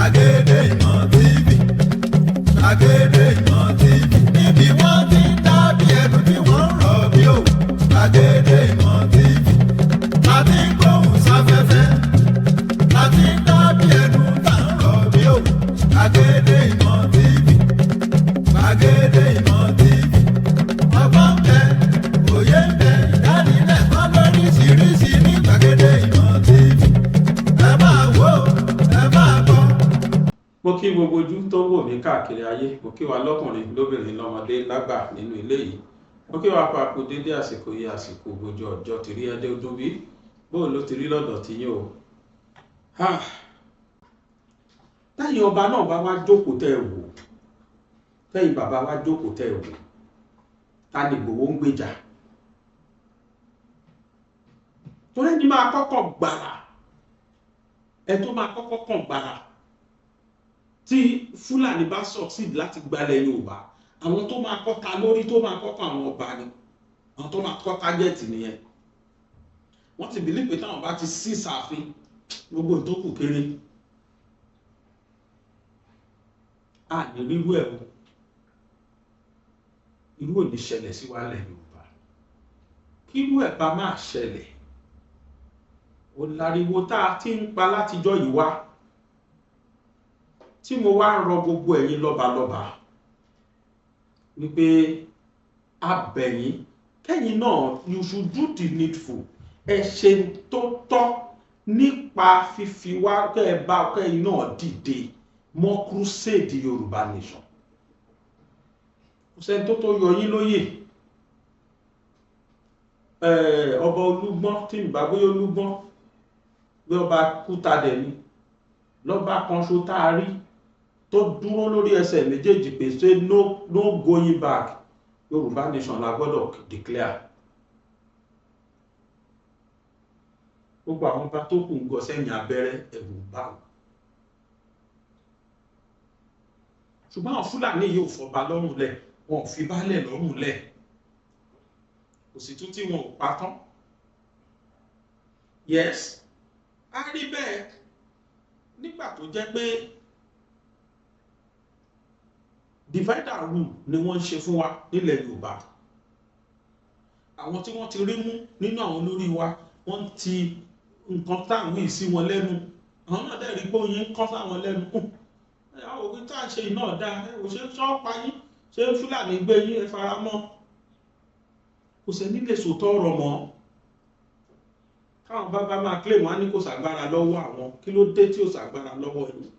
Gbàgede Ìmọ̀ TV, Gbàgede Ìmọ̀ TV, níbi wọ́n ti ń dábìí ẹ̀dùn tí wọ́n ń rọ̀ bí òwú. Gbàgede Ìmọ̀ TV, láti ń gbóhùn sáfẹ́fẹ́, láti ń dábìí ẹ̀dùn tá ń rọ̀ bí òwú. Gbàgede Ìmọ̀ TV, Gbàgede Ìmọ̀ TV, ọgbọ́n ń bẹ, òye ń bẹ, ìdánilẹ́kọ̀ọ́ lóríṣiríṣi ní Gbàgede Ìmọ̀ TV. Ẹ máa wò ó, ẹ máa gbọ́. Mo kí gbogbo ojú tó ń wò mí káàkiri ayé, mo kí wa lọ́kùnrin lóbìnrin lọ́mọdé lágbà nínú ilé yìí, mo kí wa papò dédé àsìkò yìí, àsìkò gbòjò ọjọ́ ti rí ẹdẹ ọdún bí bóun ló ti rí lọ́dọ̀ tí yín o. Táyìn ọba náà bá wá jókòó tẹ́ ẹ wò, tẹ́yìn bàbá wá jókòó tẹ́ ẹ wò, ta ni Ìgbòho ń gbèjà? Torí ẹni máa kọ́kọ́ gbàrà, ẹ tó máa kọ́kọ́ kàn gbàrà tí Fúlàní bá succeed láti gbalẹ̀ Yorùbá, àwọn tó máa kọ́ ta lórí tó máa kọ́kọ́ àwọn ọba ni, àwọn tó máa kọ́ tágẹ́ẹ̀tì nìyẹn. Wọ́n ti bìlí pé táwọn bá ti sí sàfin gbogbo ìtókù kéré. A ní rírú ẹ̀ o, irú ò ní ṣẹlẹ̀ sí wa lẹ̀ Yorùbá. Kí irú ẹ̀ bá máa ṣẹlẹ̀, ó láriwo tá a ti ń pa látijọ́ yìí wá, tí mo wá ń rọ gbogbo ẹ̀yin lọ́balọ́ba wípé abẹ̀yìn kẹ́yìn náà you should do the needful, ẹ ṣe tó tọ́ nípa fífi wá kẹ́yìn náà dìde mọ́ crusade Yorùbá nation. Kò sẹ́ni tó yọ yín lóyè. Ọba Olúgbọ́n tí ìgbàgbé Olúgbọ́n bí ọba Kútadẹ̀ ni lọ́ba kan ṣo tá a rí tó dúró lórí ẹsẹ̀ méjèèjì pé ṣe no going back, Yorùbá nation la gbọ́dọ̀ declare. Gbogbo àwọn bá tó kù ń gọ sẹ́yìn abẹ́rẹ́ ẹ̀rù bá wọn. Ṣùgbọ́n àwọn Fúlàní yóò fọba lọ́rùn lẹ̀, wọn ò fi baálẹ̀ lọ́rùn lẹ̀, kò sì tún tí wọn ò pa tán. Yes, a rí bẹ́ẹ̀ nígbà tó jẹ́ pé divide and rule ni wọ́n ń ṣe fún wa nílẹ̀ Yorùbá. Àwọn tí wọ́n ti rí mú nínú àwọn olórí wa, wọ́n ti nǹkan táwọn yìí sí wọn lẹ́nu, àwọn náà dẹ̀ rí pé oyin ń kọ́ sáwọn lẹ́nu. Àwọn òbí tá à ń ṣe iná ọ̀dà, ò ṣe ṣọ́ọ̀pá yín, ṣé Fúlàní gbé yín ẹ fara mọ́. Kò sẹ́ni lè sòótọ́ ọ̀rọ̀ mọ́. Káwọn bàbá máa claim wá ní kò sàgbára lọ́wọ́ àwọn, kí ló dé tí ò sàgbára lọ́wọ́ yìí?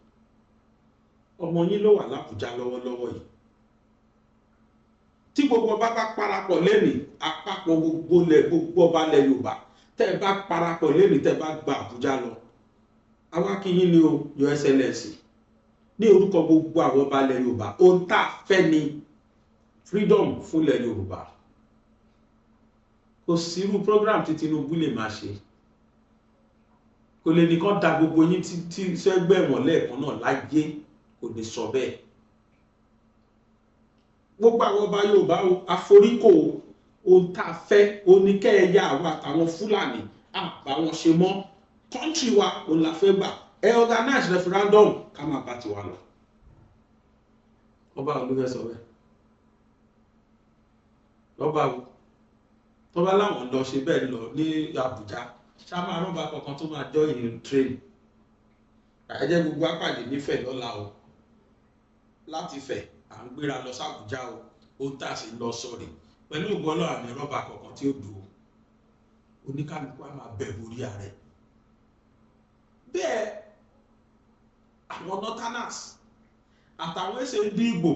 Ọmọ yín ló wà l'Àbújá lọ́wọ́lọ́wọ́ yìí. Tí gbogbo ọba bá parapọ̀ lẹ́nìí, àpapọ̀ gbogbo ọba ilẹ̀ Yorùbá, tẹ́ ẹ bá parapọ̀ lẹ́nìí, tẹ́ ẹ bá gba Àbújá lọ, àwa kí yín ni o, Your Excellency, ní orúkọ gbogbo àwọn ọba ilẹ̀ Yorùbá, ohun tá a fẹ́ ni freedom fún ilẹ̀ Yorùbá. Kò sí irú program tí Tinubu lè máa ṣe, kò lè nìkan da gbogbo yín tí sẹ́gbẹ́ wọn lẹ́ẹ̀kan náà láyé, kò ní sọ bẹ́ẹ̀. Gbogbo àwọn ọba Yorùbá àforíkò ohun tá a fẹ́ oníkẹ́ẹ̀yà àwọn àtàwọn Fúlàní àbá wọn ṣe mọ́, kọ́ńtì wa òun la fẹ́ gbà, ẹ organize referendum ká máa bá tiwa lọ. Ọba olúfẹ́ sọ bẹ́ẹ̀, lọ́ba wo tọ́ba láwọn lọ ṣe bẹ́ẹ̀ lọ ní Àbújá, ṣá máa rọ́bà kankan tó máa join in train. Àjẹ́ gbogbo àpàdé nífẹ̀ẹ́ lọ́la o, láti fẹ̀ à ń gbéra lọ sàbújá o, ó tà sí lọ sọ̀rì pẹ̀lú ìgbọ́lọ̀ àmì rọ́bà kankan tí ó dùn, oníkálukú á máa bẹ̀rù orí ààrẹ. Bẹ́ẹ̀ àwọn northerners àtàwọn ẹsẹ̀ ń dí Ìgbò,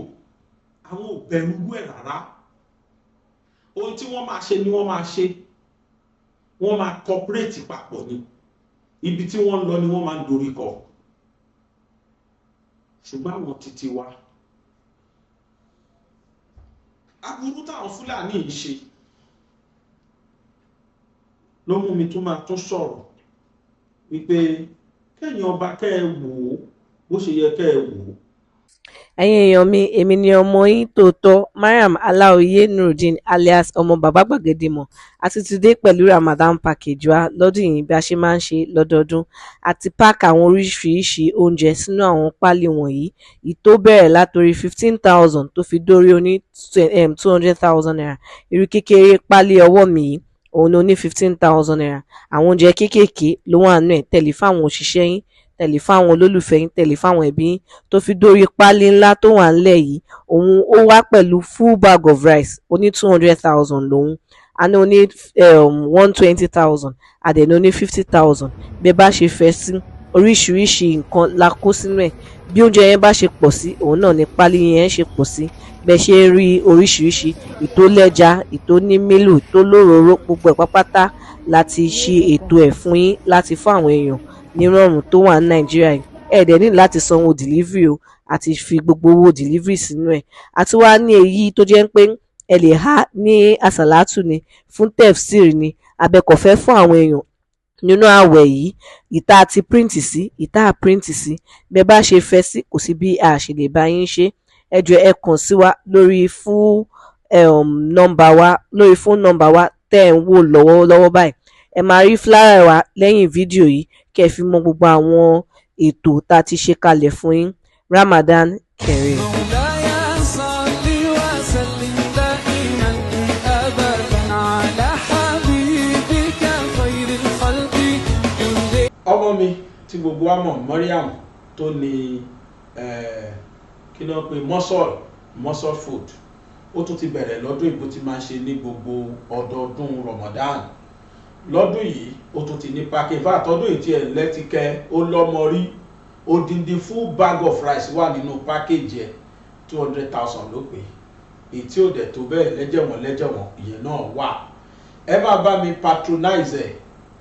àwọn ò bẹ̀rù ẹ̀ rárá. Ohun tí wọ́n máa ṣe ni wọ́n máa ṣe, wọ́n máa cooperate papọ̀ ni, ibi tí wọ́n ń lọ ni wọ́n máa ń dorí kọ. Ṣùgbọ́n àwọn títí wa, aburú táwọn Fúlàní ń ṣe ló mú mi tún máa tún sọ̀rọ̀ wípé kẹ́yìn ọba kẹ́ ẹ wò ó bó ṣe yẹ kẹ́ ẹ wò ó. ẹ̀yin èèyàn mi èmi ni ọmọ yín tòótọ́ Mariam Aláòyé Nurudeen alias ọmọ bàbá gbàgede mọ̀ àti ti dé pẹ̀lú Ramadan package wa lọ́dún yìí bí a ṣe máa ń ṣe lọ́dọọdún àti pack àwọn oríṣiríṣi oúnjẹ sínú àwọn páálí wọ̀nyí ìtó bẹ̀rẹ̀ látòrí 15,000 tó fi dórí oní 200,000 naira irú kékeré páálí ọwọ́ mi yìí òun ni oní 15,000 naira àwọn oúnjẹ kéékèèké ló wà nù ẹ̀ tẹ̀lé fáwọn òṣìṣẹ́ yín tẹ̀lé fáwọn olólùfẹ́ yín tẹ̀lé fáwọn ẹbí yín tó fi dórí páálí ńlá tó wà ńlẹ̀ yìí òun ó wá pẹ̀lú full bag of rice oní 200,000 lòun a ní oní 120,000 àdẹ̀ní oní 50,000 bẹ́ẹ̀ bá ṣe fẹ́ sí oríṣiríṣi nǹkan la kó sínú ẹ̀ bí oúnjẹ yẹn bá ṣe pọ̀ sí òun náà ni páálí yẹn ṣe pọ̀ sí bẹ́ẹ̀ ṣe ń rí oríṣiríṣi ìtó lẹ́ja ìtó ní mílù ìtó lóróró gbogbo ẹ̀ pápátá láti ṣe ètò ẹ̀ fún yín láti fún àwọn èèyàn nírọ̀rùn tó wà ní Nàìjíríà yìí ẹ̀ẹ́dẹ̀ ní láti sanwó delivery o àti fi gbogbo owó delivery sínú ẹ̀ àti wá ní èyí tó jẹ́ pé ẹ lè há ní àsàlátù ni fún tefsir ni abẹ́kọ̀fẹ́ fún àwọn èèyàn nínú ààwẹ̀ yìí ìta àti píríǹtì sí ìta píríǹtì sí bẹ́ẹ̀ bá ṣe fẹ́ sí kò sí bí a ṣe lè bá yín ṣe ẹ jọ̀ọ́ ẹ kàn sí wa lórí fóònù nọ́mbà wa tẹ́ ẹ̀ ń wò lọ́wọ́lọ́wọ́ báyìí ẹ máa rí flyer wa lẹ́yìn fídíò yìí kẹ́ ẹ fi mọ gbogbo àwọn ètò tá a ti ṣe kalẹ̀ fún yín Ramadan Kareem. ọmọ mi tí gbogbo wa mọ̀ Mariam tó ní kí ló ń pè muscle food ó tún ti bẹ̀rẹ̀ lọ́dún ìbò tí máa ń ṣe ní gbogbo ọdọọdún Ramadan lọ́dún yìí ó tún ti ní packing vat ọdún yìí tí ẹ̀ lẹ́tìkẹ́ ó lọ́mọ rí odindi full bag of rice wà nínú package ẹ̀ 200,000 ló pé èyí tí ò dẹ̀ tó bẹ́ẹ̀ lẹ́jẹ̀wọ̀n ìyẹn náà wà ẹ máa bá mi patronize ẹ̀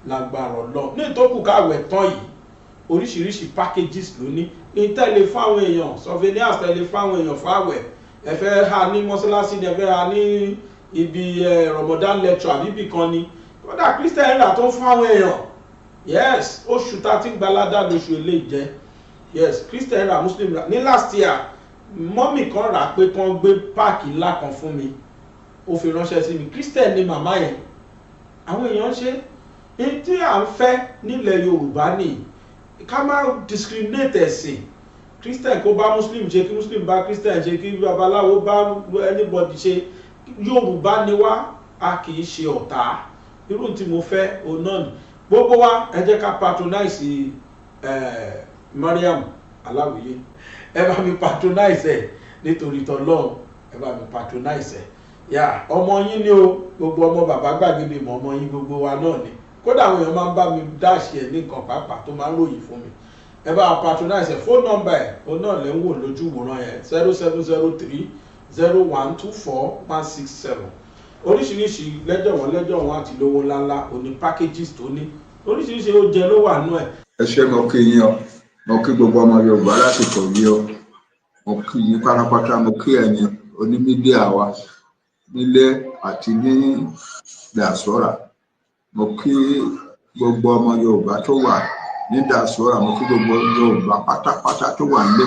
lágbára lọ ní ìtókù káwẹ̀ tán yìí oríṣiríṣi packages ló ní ìtẹ̀lé fáwọn èèyàn souvenirs tẹ̀lé fáwọn èèyàn fáwẹ̀ ẹ fẹ́ ha ní mọ́ṣáláṣí ni ẹ fẹ́ ha ní ibi Ramadan lecture àbíbì kan ni kódà Christian rà tó ń fáwọn èèyàn yes oṣù tá a ti ń gbalada lóṣù eléyìí jẹ́ yes Christian rà Muslim rà ní last year mọ́mì kan rà pé kán gbé páàkì ńlá kan fún mi ó fi ránṣẹ́ sí mi Christian ni màmá yẹn àwọn èèyàn ṣe ní tí à ń fẹ́ nílẹ̀ Yorùbá ni ká má discriminate ẹ̀sìn Christian kó bá Muslim ṣe kí Muslim bá Christian ṣe kí babaláwo bá anybody ṣe Yorùbá ni wá a kì í ṣe ọ̀tá irú tí mo fẹ́ òun náà ni gbogbo wa ẹ jẹ́ ká patronize Mariam Aláwìyé ẹ bá mi patronize ẹ nítorí tọlọ́run ẹ bá mi patronize ẹ yà ọmọ yín ni o gbogbo ọmọ bàbá gbàgede mọ ọmọ yín gbogbo wa náà ni kódà àwọn èèyàn máa ń bá mi dáṣì ẹ ní nǹkan pàápàá tó máa ń ròyìn fún mi ẹ bá patronize ẹ fóònù nọ́mbà ẹ òun náà lẹ ń wò lójú ìwòran yẹn 0703 0124 167 oríṣiríṣi lẹ́jọ̀wọ́n àti lówó ńláńlá òní packages tó ní oríṣiríṣi oúnjẹ ló wà nú ẹ̀. ẹ ṣé mo kí yín o mo kí gbogbo ọmọ Yorùbá lásìkò yìí o mo kí yín pátápátá mo kí ẹ̀yin onímídíà wa nílé àti ní diaspora mo kí gbogbo ọmọ Yorùbá tó wà ní diaspora mo kí gbogbo Yorùbá pátápátá tó wà nílé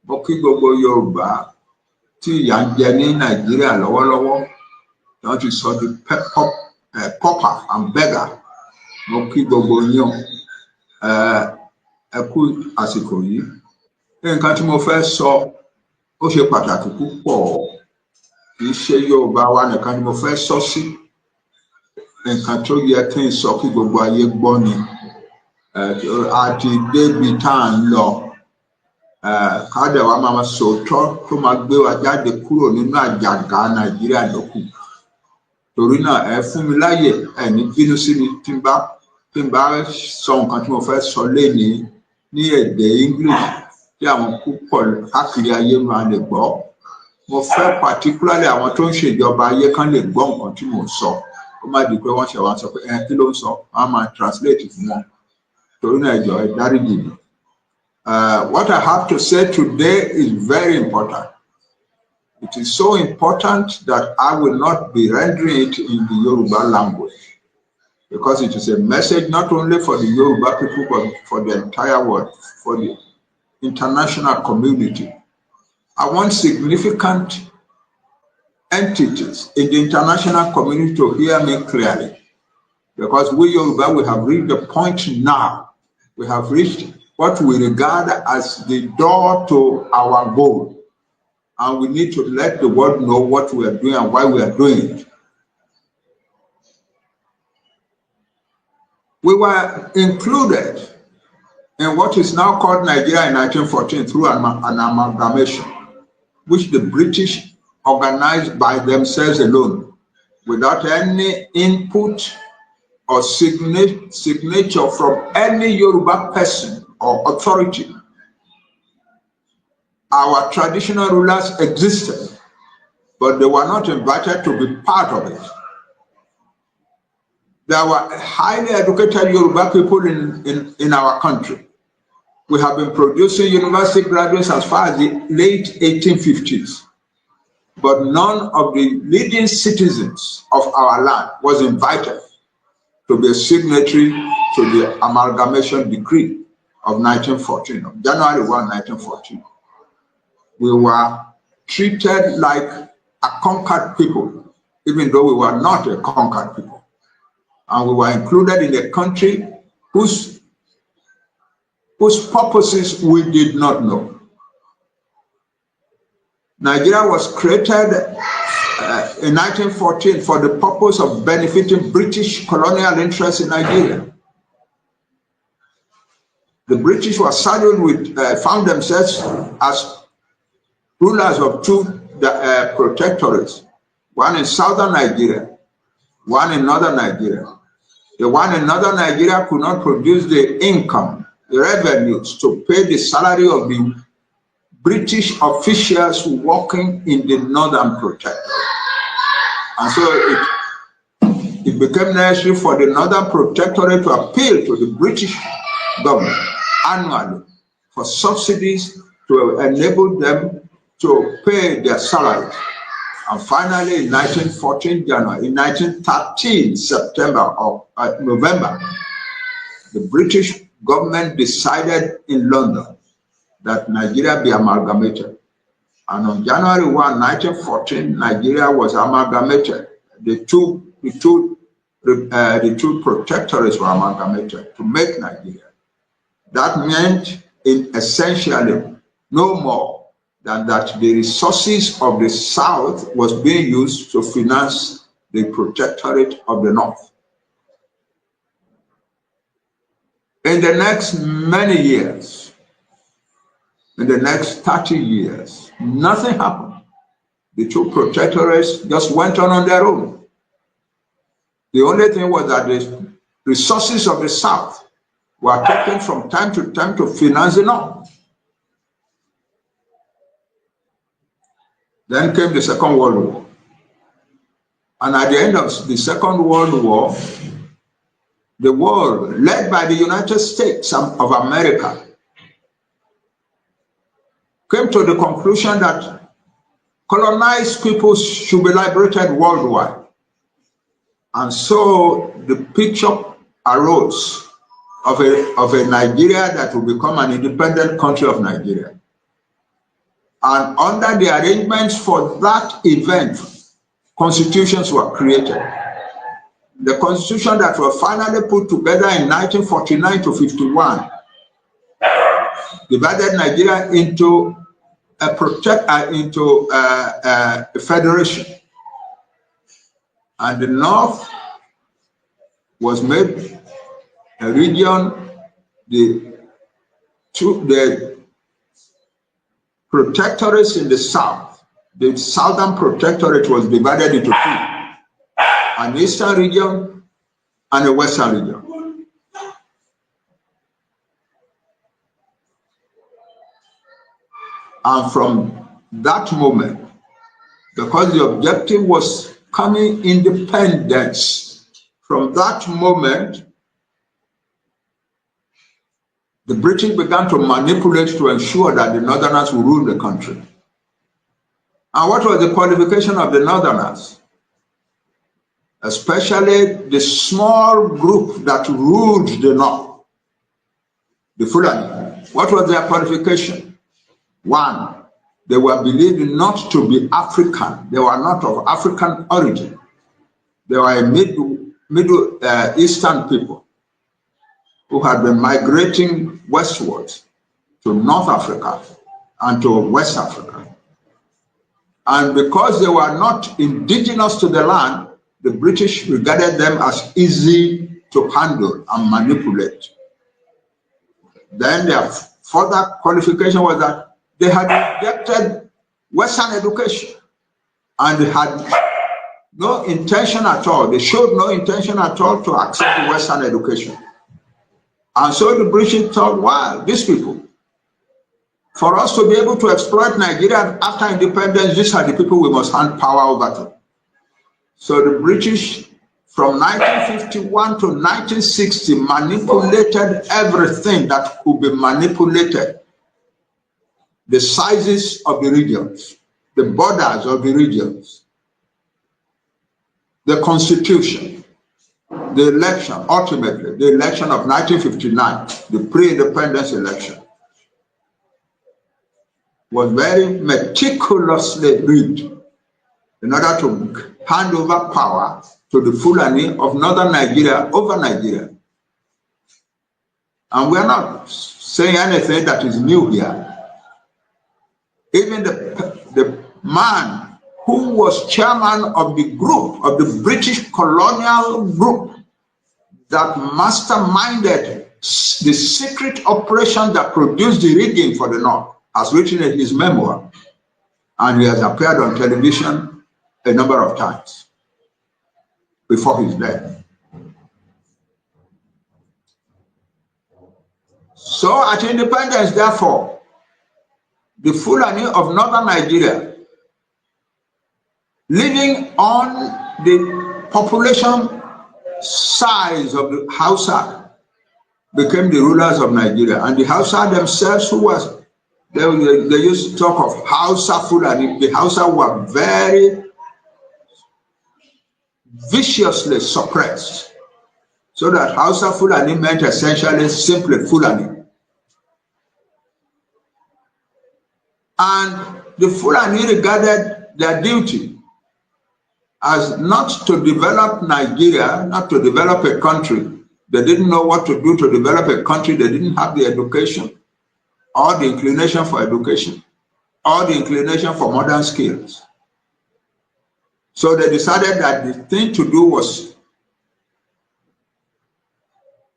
mo kí gbogbo Yorùbá tí ìyà ń jẹ ní Nàìjíríà lọ́wọ́lọ́wọ́ wọ́n ti sọ di pauper and beggar mo kí gbogbo yín ẹ kú àsìkò yìí nǹkan tí mo fẹ́ sọ ó ṣe pàtàkì púpọ̀ kì í ṣe Yorùbá wa nìkan ni mo fẹ́ sọ sí nǹkan tó yẹ kí n sọ kí gbogbo ayé gbọ́ ni àti débi tá à ń lọ káàdé wa máa sòótọ́ tó máa gbé wa jáde kúrò nínú àjàgà Nàìjíríà lókù torí náà ẹ fún mi láyè ẹ ní bínú sí mi tí n bá sọ nǹkan tí mo fẹ́ sọ lénìí ní èdè English tí àwọn púpọ̀ káàkiri ayé máa lè gbọ́ mo fẹ́ particularly àwọn tó ń ṣèjọba ayé kan lè gbọ́ nǹkan tí mo sọ ó má di pé wọ́n ṣe wá sọ pé kí ló ń sọ wọ́n á máa translate fún wọn torí náà ẹ jọ̀ọ́ ẹ dáríjì mí. What I have to say today is very important. It is so important that I will not be rendering it in the Yoruba language because it is a message not only for the Yoruba people but for the entire world, for the international community. I want significant entities in the international community to hear me clearly, because we Yoruba, we have reached the point now. We have reached what we regard as the door to our goal, and we need to let the world know what we are doing and why we are doing it. We were included in what is now called Nigeria in 1914 through an amalgamation, which the British organized by themselves alone, without any input or signature from any Yoruba person or authority. Our traditional rulers existed, but they were not invited to be part of it. There were highly educated Yoruba people in our country. We have been producing university graduates as far as the late 1850s. But none of the leading citizens of our land was invited to be a signatory to the amalgamation decree of 1914, of January 1, 1914. We were treated like a conquered people, even though we were not a conquered people. And we were included in a country whose purposes we did not know. Nigeria was created in 1914 for the purpose of benefiting British colonial interests in Nigeria. The British were saddled with, found themselves as rulers of two protectorates, one in southern Nigeria, one in northern Nigeria. The one in northern Nigeria could not produce the income, the revenues to pay the salary of the British officials working in the northern protectorate. And so it became necessary for the northern protectorate to appeal to the British government annually for subsidies to enable them to pay their salaries. And finally, in 1914 January, in 1913 September or November, the British government decided in London that Nigeria be amalgamated. And on January 1, 1914, Nigeria was amalgamated. The two protectorates were amalgamated to make Nigeria. That meant, essentially, no more than that the resources of the South was being used to finance the protectorate of the North. In the next many years, in the next 30 years, nothing happened. The two protectorates just went on their own. The only thing was that the resources of the South were taken from time to finance the North. Then came the Second World War. And at the end of the Second World War, the world, led by the United States of America, came to the conclusion that colonized peoples should be liberated worldwide. And so the picture arose of a Nigeria that will become an independent country of Nigeria. And under the arrangements for that event, constitutions were created. The constitution that was finally put together in 1949 to 51 divided Nigeria into a federation. And the North was made a region. The protectorates in the South, the Southern Protectorate was divided into two, an Eastern region and a Western region. And from that moment, because the objective was coming independence, from that moment, the British began to manipulate to ensure that the Northerners would rule the country. And what was the qualification of the Northerners? Especially the small group that ruled the North, the Fulani. What was their qualification? One, They were believed not to be African. They were not of African origin. They were a Middle Eastern people who had been migrating westwards to North Africa and to West Africa. And because they were not indigenous to the land, the British regarded them as easy to handle and manipulate. Then their further qualification was that they had rejected Western education and they had no intention at all. They showed no intention at all to accept Western education. And so the British thought, wow, these people, for us to be able to exploit Nigeria after independence, these are the people we must hand power over to. So the British, from 1951 to 1960, manipulated everything that could be manipulated. The sizes of the regions, the borders of the regions, the constitution, the election, ultimately, the election of 1959, the pre-independence election, was very meticulously rigged in order to hand over power to the Fulani of northern Nigeria over Nigeria. And we're not saying anything that is new here. Even the man who was chairman of the group, of the British colonial group that masterminded the secret operation that produced the rigging for the North, has written in his memoir, and he has appeared on television a number of times before his death. So at independence, therefore, the Fulani of northern Nigeria, living on the population size of the Hausa, became the rulers of Nigeria. And the Hausa themselves, who was, they used to talk of Hausa Fulani. The Hausa were very viciously suppressed, so that Hausa Fulani meant essentially simply Fulani. And the Fulani regarded their duty as not to develop Nigeria, not to develop a country. They didn't know what to do to develop a country. They didn't have the education or the inclination for education or the inclination for modern skills. So they decided that the thing to do was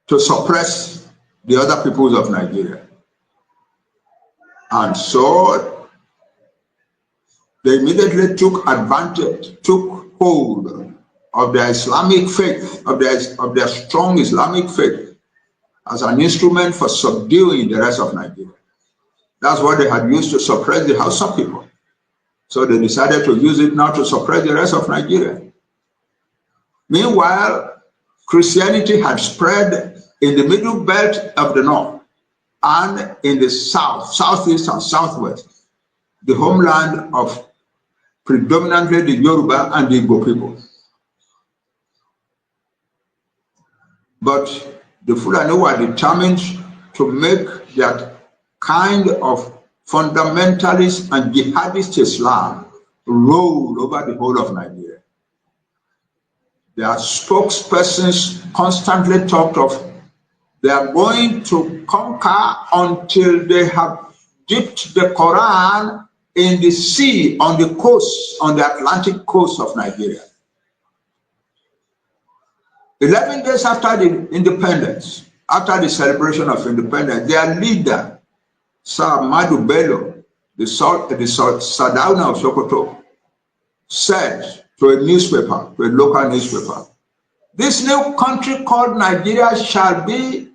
to suppress the other peoples of Nigeria. And so they immediately took advantage, took hold of their Islamic faith, of their strong Islamic faith, as an instrument for subduing the rest of Nigeria. That's what they had used to suppress the Hausa people. So they decided to use it now to suppress the rest of Nigeria. Meanwhile, Christianity had spread in the middle belt of the north and in the south, southeast and southwest, the homeland of predominantly the Yoruba and the Igbo people. But the Fulani were determined to make that kind of fundamentalist and jihadist Islam roll over the whole of Nigeria. Their spokespersons constantly talked of they are going to conquer until they have dipped the Quran in the sea, on the coast, on the Atlantic coast of Nigeria. 11 days after the independence, after the celebration of independence, their leader, Sir Madu Bello, the Sardauna of Sokoto, said to a newspaper, to a local newspaper, this new country called Nigeria shall be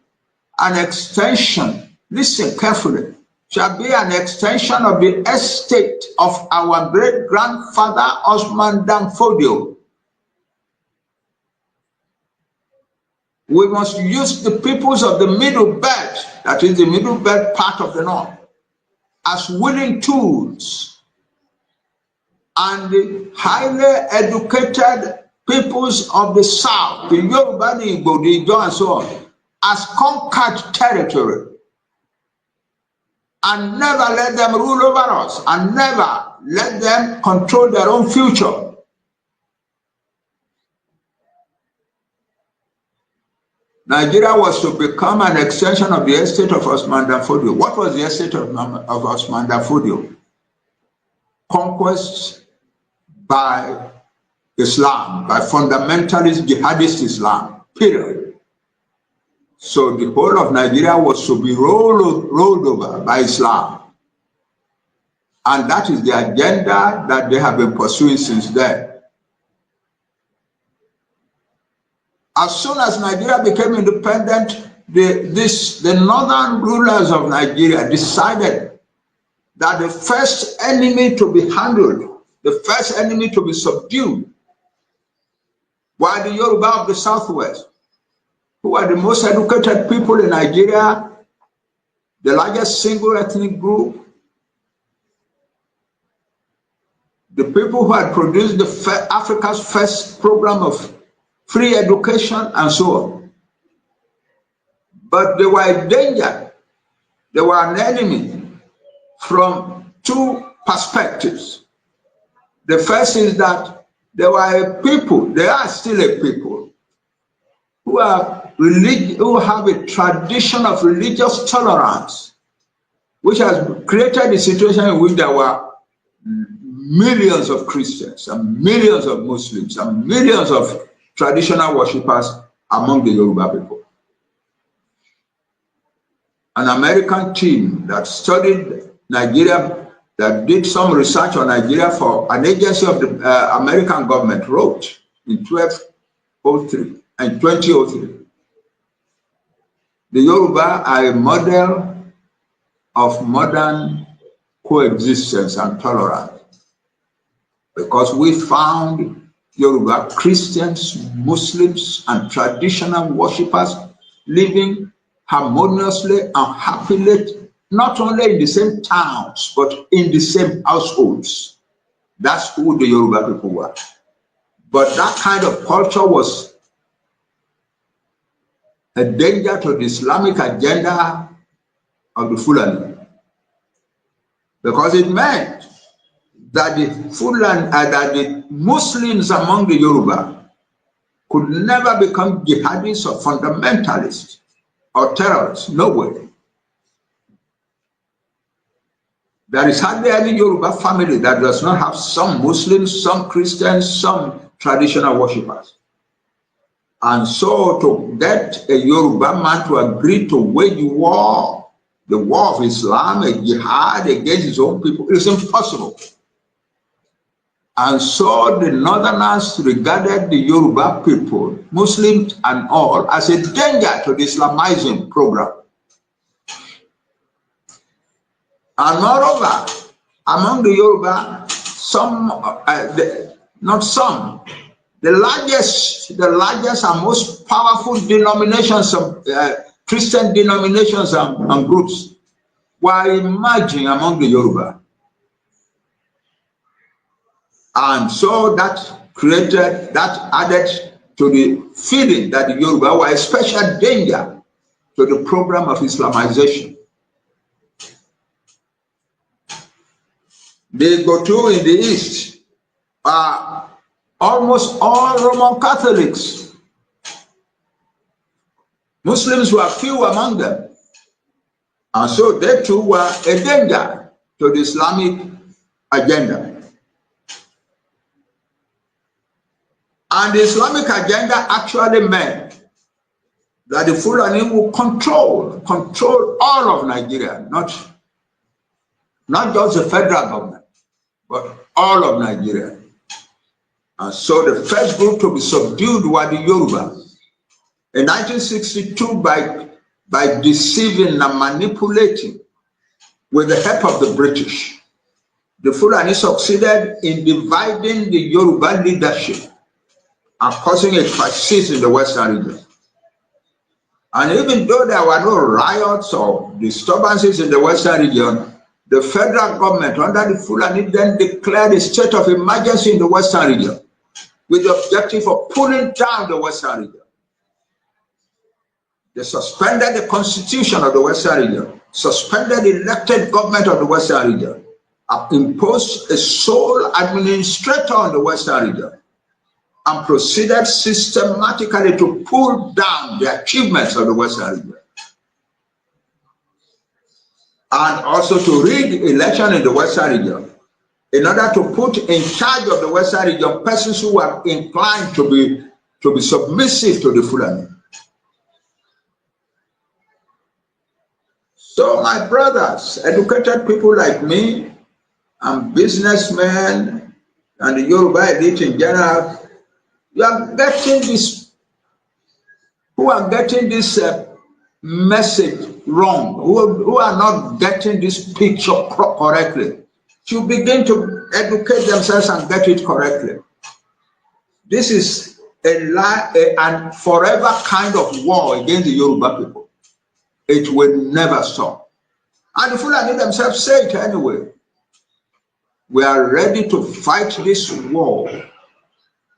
an extension, listen carefully, shall be an extension of the estate of our great-grandfather Osman Danfodio. We must use the peoples of the middle belt, that is the middle belt part of the north, as willing tools, and the highly educated peoples of the south, the Yoruba, the Igbo, the Ijo, and so on, as conquered territory. and never let them rule over us, and never let them control their own future. Nigeria was to become an extension of the estate of Osman Dan Fodio. What was the estate of Osman Dan Fodio? Conquest by Islam, by fundamentalist jihadist Islam, period. So the whole of Nigeria was to be rolled over by Islam. And that is the agenda that they have been pursuing since then. As soon as Nigeria became independent, the northern rulers of Nigeria decided that the first enemy to be handled, the first enemy to be subdued, were the Yoruba of the Southwest, who are the most educated people in Nigeria, the largest single ethnic group, the people who had produced Africa's first program of free education and so on. But they were a danger. They were an enemy from two perspectives. The first is that they were a people, they are still a people, who have a tradition of religious tolerance, which has created a situation in which there were millions of Christians and millions of Muslims and millions of traditional worshippers among the Yoruba people. An American team that studied Nigeria, that did some research on Nigeria for an agency of the American government, wrote in 2003, the Yoruba are a model of modern coexistence and tolerance, because we found Yoruba Christians, Muslims, and traditional worshippers living harmoniously and happily, not only in the same towns, but in the same households. That's who the Yoruba people were. But that kind of culture was a danger to the Islamic agenda of the Fulani, because it meant that the Muslims among the Yoruba could never become jihadists or fundamentalists or terrorists. No way. There is hardly any Yoruba family that does not have some Muslims, some Christians, some traditional worshippers. And so to get a Yoruba man to agree to wage war, the war of Islam, a jihad against his own people, is impossible. And so the Northerners regarded the Yoruba people, Muslims and all, as a danger to the Islamizing program. And moreover, among the Yoruba, the largest and most powerful denominations of Christian denominations and groups were emerging among the Yoruba. And so that added to the feeling that the Yoruba were a special danger to the program of Islamization. The Gotu in the East are almost all Roman Catholics. Muslims were few among them. And so they too were a danger to the Islamic agenda. And the Islamic agenda actually meant that the Fulani will control all of Nigeria, not just the federal government, but all of Nigeria. And so the first group to be subdued were the Yoruba. In 1962, by deceiving and manipulating with the help of the British, the Fulani succeeded in dividing the Yoruba leadership and causing a crisis in the Western region. And even though there were no riots or disturbances in the Western region, the federal government under the Fulani then declared a state of emergency in the Western region with the objective of pulling down the Western region. They suspended the constitution of the Western region suspended elected government of the Western region, imposed a sole administrator on the Western region, and proceeded systematically to pull down the achievements of the Western region. And also to rig election in the Western region in order to put in charge of the Western region persons who are inclined to be submissive to the Fulani. So my brothers, educated people like me, and businessmen, and the Yoruba elite in general, you are getting this, who are getting this message wrong, who are not getting this picture correctly, to begin to educate themselves and get it correctly. This is a forever kind of war against the Yoruba people. It will never stop. And the Fulani themselves say it anyway. We are ready to fight this war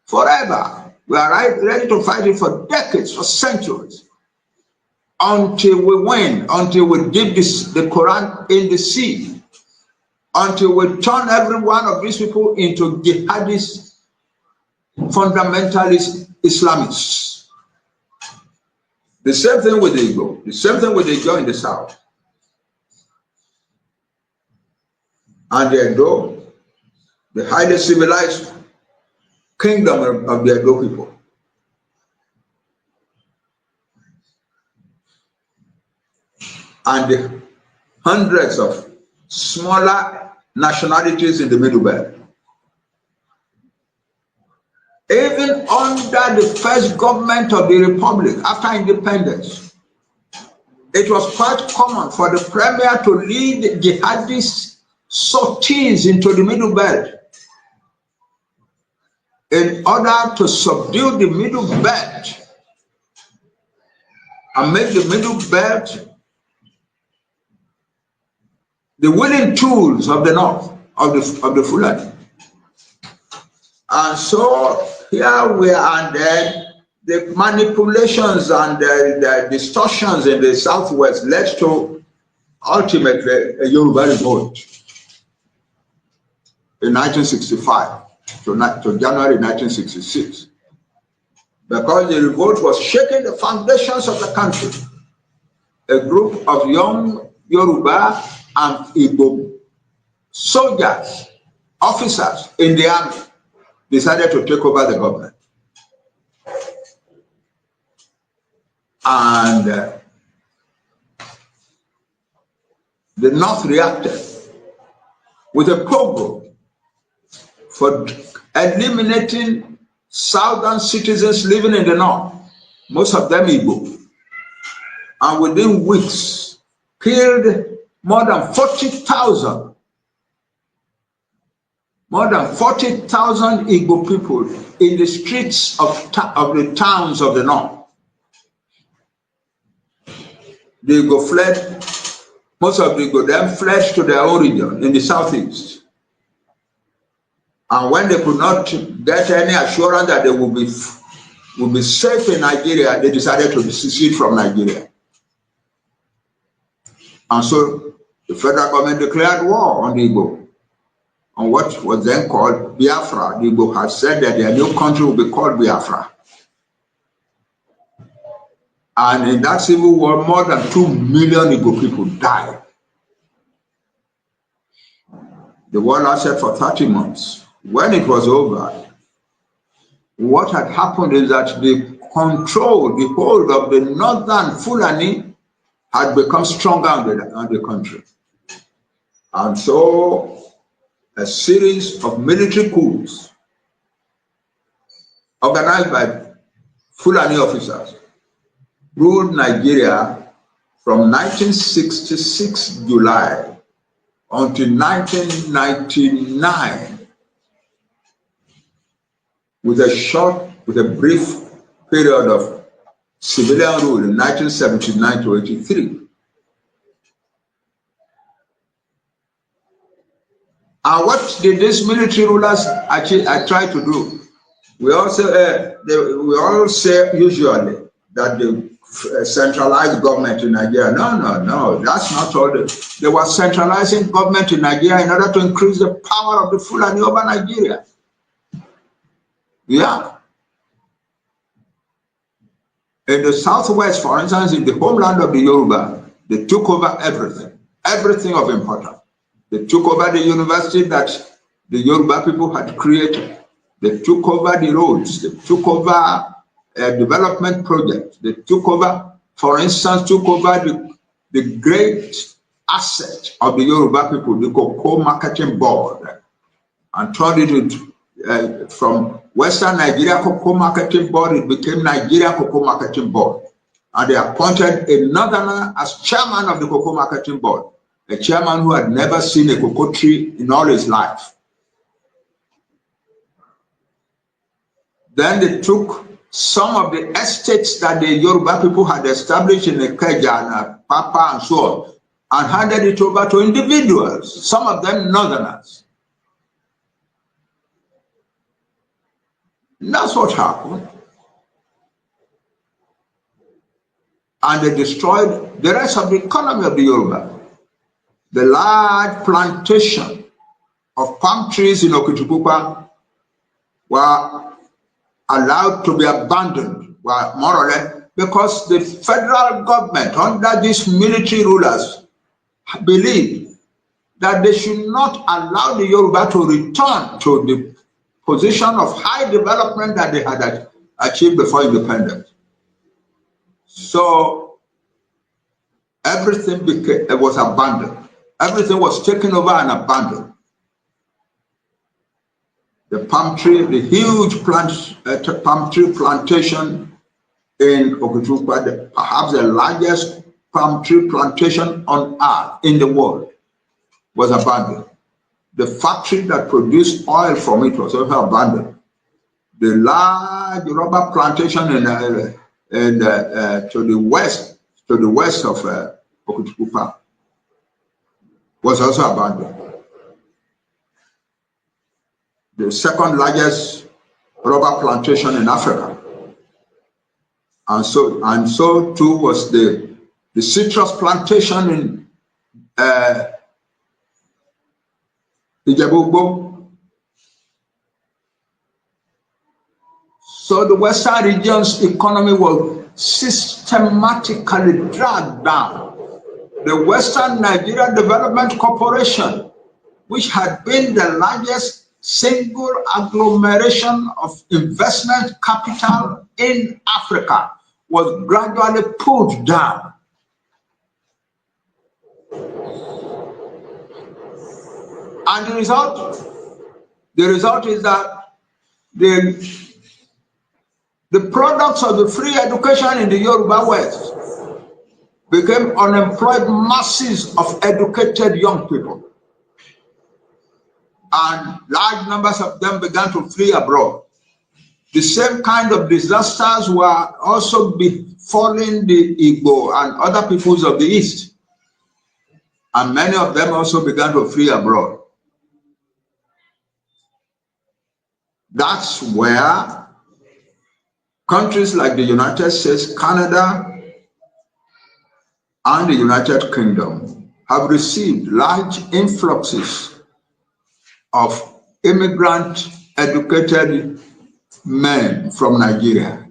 forever. We are ready to fight it for decades, for centuries, until we win, until we dip the Quran in the sea, until we turn every one of these people into jihadist, fundamentalist Islamists. The same thing with the Igbo. The same thing with the Igbo in the south. And the Edo, the highly civilized kingdom of the Edo people. And the hundreds of smaller nationalities in the Middle Belt. Even under the first government of the Republic, after independence, it was quite common for the premier to lead jihadist sorties into the Middle Belt in order to subdue the Middle Belt and make the Middle Belt the willing tools of the North, of the Fulani. And so here we are, and then the manipulations and the distortions in the Southwest led to ultimately a Yoruba revolt in 1965 to January 1966. Because the revolt was shaking the foundations of the country. A group of young Yoruba and Igbo soldiers, officers in the army decided to take over the government. And the North reacted with a program for eliminating southern citizens living in the North, most of them Igbo, and within weeks killed more than 40,000 Igbo people in the streets of the towns of the North. The Igbo fled, most of the Igbo then fled to their origin in the southeast. And when they could not get any assurance that they would be safe in Nigeria, they decided to secede from Nigeria. And so the federal government declared war on the Igbo, on what was then called Biafra. The Igbo had said that their new country would be called Biafra. And in that civil war, more than 2 million Igbo people died. The war lasted for 30 months. When it was over, what had happened is that the hold of the northern Fulani had become stronger on the country. And so a series of military coups organized by Fulani officers ruled Nigeria from 1966 July until 1999 with a brief period of civilian rule in 1979 to 83. And what did these military rulers actually try to do? We all say usually that they centralized government in Nigeria. No, that's not all. They were centralizing government in Nigeria in order to increase the power of the Fulani over Nigeria. Yeah. In the southwest, for instance, in the homeland of the Yoruba, they took over everything of importance. They took over the university that the Yoruba people had created. They took over the roads. They took over a development project. They took over, for instance, the great asset of the Yoruba people, the cocoa marketing board, and turned it into, from Western Nigeria Cocoa Marketing Board, it became Nigeria Cocoa Marketing Board. And they appointed a northerner as chairman of the Cocoa Marketing Board, a chairman who had never seen a cocoa tree in all his life. Then they took some of the estates that the Yoruba people had established in Ikeja and Papa and so on, and handed it over to individuals, some of them northerners. That's what happened. And they destroyed the rest of the economy of the Yoruba. The large plantation of palm trees in Okitipupa were allowed to be abandoned, were more or less, because the federal government, under these military rulers, believed that they should not allow the Yoruba to return to the position of high development that they had achieved before independence. So everything was abandoned. Everything was taken over and abandoned. The palm tree, the huge palm tree plantation in Okitipupa, perhaps the largest palm tree plantation on earth in the world, was abandoned. The factory that produced oil from it was also abandoned. The large rubber plantation to the west of Okitipupa was also abandoned. The second largest rubber plantation in Africa, and so too was the citrus plantation in Ijebu. So the Western region's economy was systematically dragged down. The Western Nigeria Development Corporation, which had been the largest single agglomeration of investment capital in Africa, was gradually pulled down. And the result is that the products of the free education in the Yoruba West became unemployed masses of educated young people. And large numbers of them began to flee abroad. The same kind of disasters were also befalling the Igbo and other peoples of the East. And many of them also began to flee abroad. That's where countries like the United States, Canada, and the United Kingdom have received large influxes of immigrant educated men from Nigeria,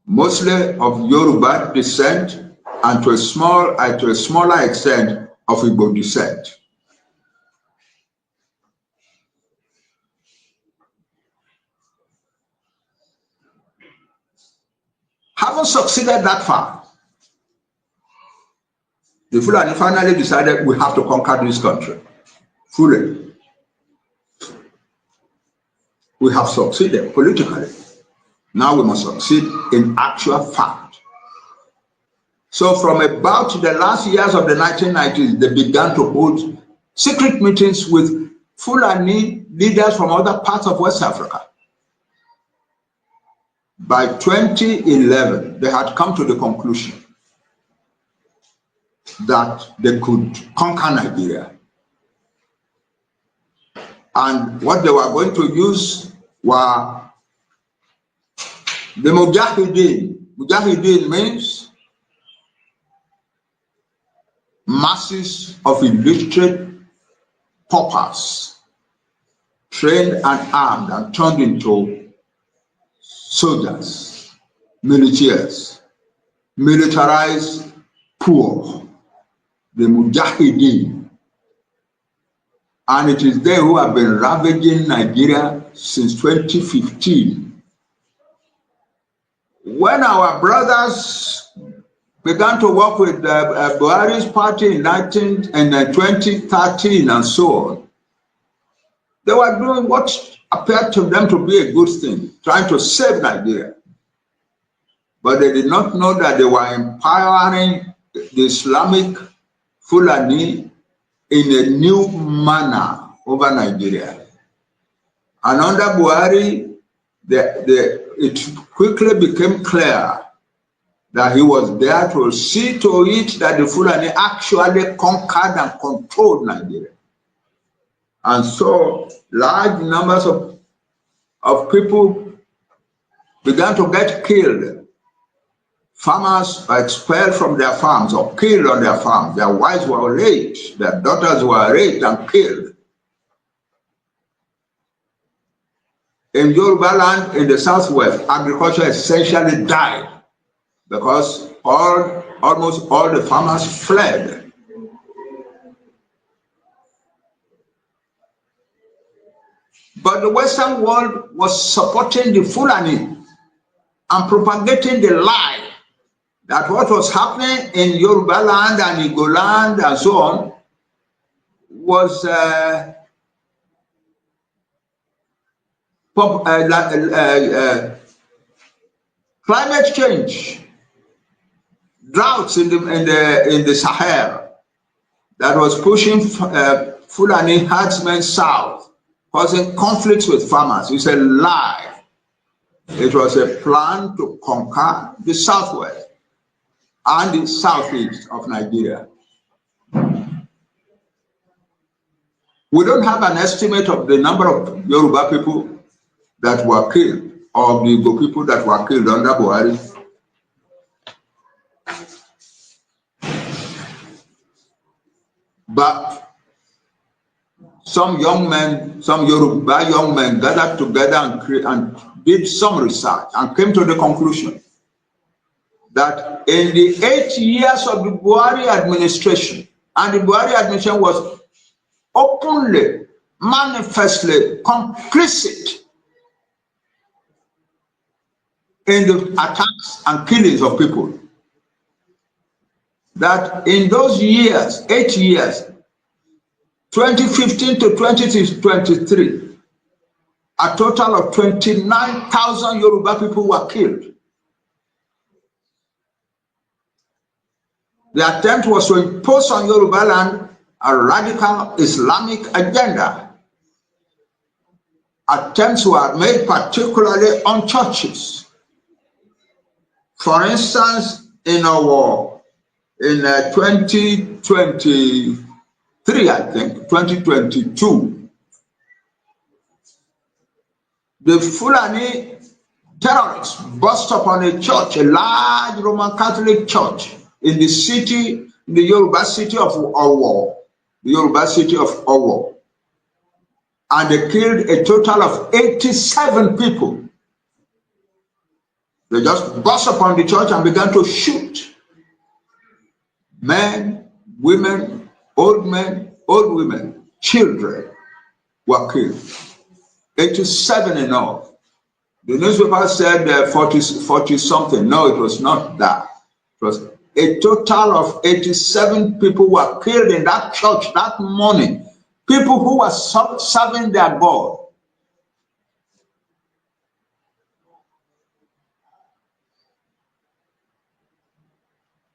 mostly of Yoruba descent and to a smaller extent of Igbo descent. Having succeeded that far, the Fulani finally decided we have to conquer this country fully. We have succeeded politically. Now we must succeed in actual fact. So from about the last years of the 1990s, they began to hold secret meetings with Fulani leaders from other parts of West Africa. By 2011, they had come to the conclusion that they could conquer Nigeria. And what they were going to use were the Mujahideen Mujahideen means masses of illiterate paupers trained and armed and turned into soldiers, militias, militarized poor, the Mujahideen. And it is they who have been ravaging Nigeria since 2015. When our brothers began to work with Buhari's party in 2013 and so on, they were doing what appeared to them to be a good thing, trying to save Nigeria. But they did not know that they were empowering the Islamic Fulani in a new manner over Nigeria. And under Buhari, it quickly became clear that he was there to see to it that the Fulani actually conquered and controlled Nigeria. And so large numbers of people began to get killed. Farmers were expelled from their farms or killed on their farms. Their wives were raped, their daughters were raped and killed. In Yoruba land in the southwest, agriculture essentially died because almost all the farmers fled. But the Western world was supporting the Fulani and propagating the lie that what was happening in Yoruba land and Igbo land and so on was climate change, droughts in the Sahel that was pushing Fulani herdsmen south, causing conflicts with farmers. It's a lie. It was a plan to conquer the southwest and the southeast of Nigeria. We don't have an estimate of the number of Yoruba people that were killed or the Igbo people that were killed under Buhari. But some young men, some Yoruba young men gathered together and did some research and came to the conclusion that in the 8 years of the Buhari administration, and the Buhari administration was openly, manifestly complicit in the attacks and killings of people, that in those years, 8 years, 2015 to 2023, a total of 29,000 Yoruba people were killed. The attempt was to impose on Yoruba land a radical Islamic agenda. Attempts were made particularly on churches. For instance, in 2023, I think, 2022, the Fulani terrorists burst upon a church, a large Roman Catholic church in the city, the Yoruba city of Owo, and they killed a total of 87 people. They just burst upon the church and began to shoot. Men, women, old women, children were killed. 87 in all. The newspaper said 40 something. No, it was not that. It was a total of 87 people were killed in that church that morning. People who were serving their God.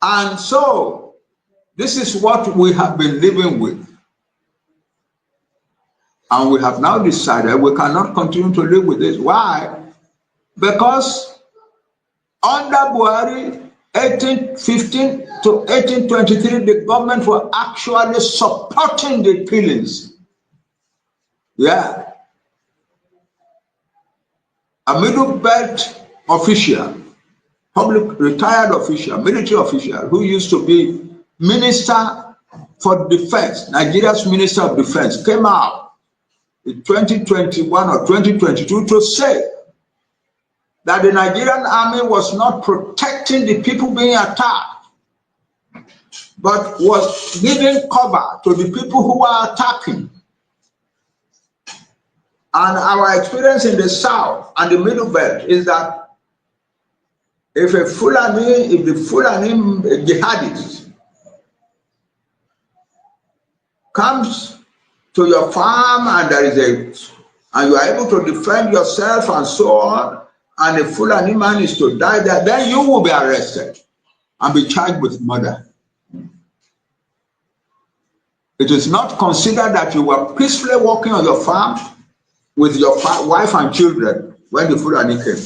And so, this is what we have been living with. And we have now decided we cannot continue to live with this. Why? Because under Buhari, 1815 to 1823, the government were actually supporting the killings. Yeah. A middle belt official public retired official, military official, who used to be minister for defense, Nigeria's minister of defense, came out in 2021 or 2022 to say that the Nigerian army was not protecting the people being attacked, but was giving cover to the people who were attacking. And our experience in the south and the middle belt is that if the Fulani jihadist comes to your farm and and you are able to defend yourself and so on, and the Fulani man is to die there, then you will be arrested and be charged with murder. It is not considered that you were peacefully walking on your farm with your wife and children when the Fulani came.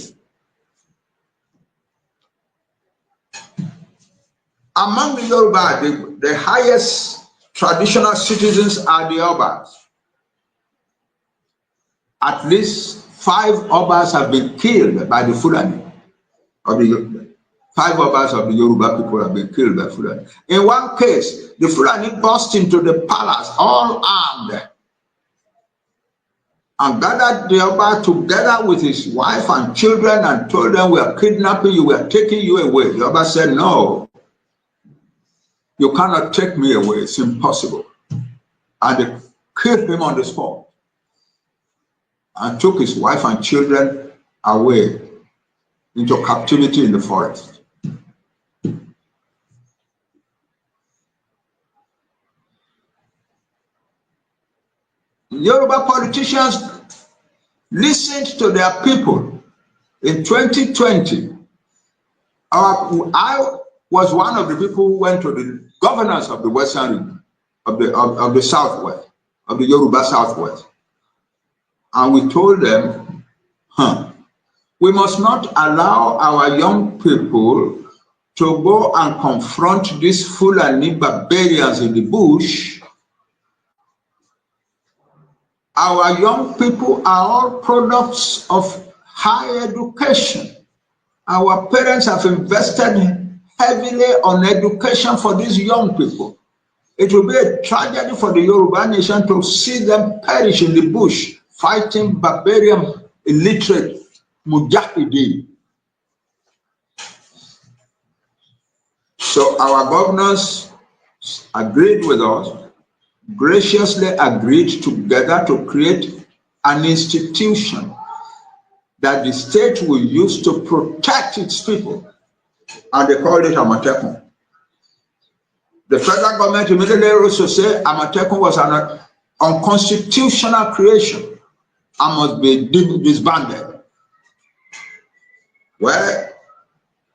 Among the Yoruba, the highest traditional citizens are the Obas. At least 5 Obas have been killed by the Fulani. 5 Obas of the Yoruba people have been killed by Fulani. In one case, the Fulani burst into the palace, all armed, and gathered the Oba together with his wife and children and told them, "We are kidnapping you, we are taking you away." The Oba said, "No, you cannot take me away, it's impossible." And they killed him on the spot and took his wife and children away into captivity in the forest. Yoruba politicians listened to their people. In 2020, I was one of the people who went to the governors of the Western region, of the Southwest, of the Yoruba Southwest. And we told them, we must not allow our young people to go and confront these Fulani barbarians in the bush. Our young people are all products of higher education. Our parents have invested heavily on education for these young people. It will be a tragedy for the Yoruba nation to see them perish in the bush, fighting barbarian, illiterate mujahideen. So our governors agreed with us, graciously agreed together to create an institution that the state will use to protect its people, and they called it Amatekun. The federal government immediately also said Amatekun was an unconstitutional creation and must be disbanded. Well,